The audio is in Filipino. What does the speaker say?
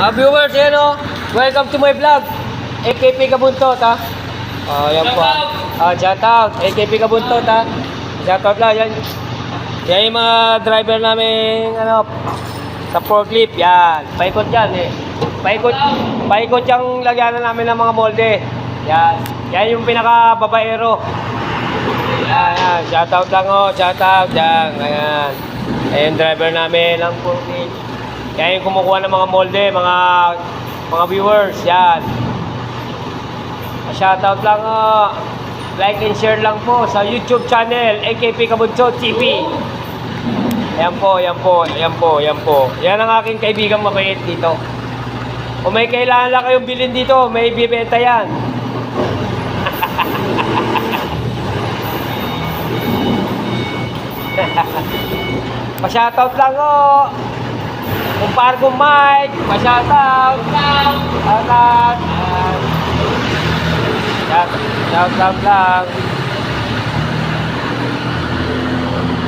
Viewers, yan o. Welcome to my vlog. AKP Kabuntot, ha. Yan po. Shout out. AKP Kabuntot, ha. Shout out lang. Yan. Yan yung mga driver namin, sa forklift. Yan. Paikot yan, eh. Paikot yung lagyanan namin ng mga molde. Yan. Yan yung pinaka-babaero. Yan. Shout out lang, o. Shout out. Yan. Ayan. Ayan, driver namin ng forklift. Yan yung kumukuha ng mga molde, mga viewers, yan. Shoutout lang, like and share lang po sa YouTube channel, AKP Kabuntot TV. Yan po. Yan ang aking kaibigang mabait dito. Kung may kailangan lang kayong bilhin dito, may bibenta yan. Pa-shoutout lang, Kumpare ko Mike, pa-shoutout. Shoutout lang.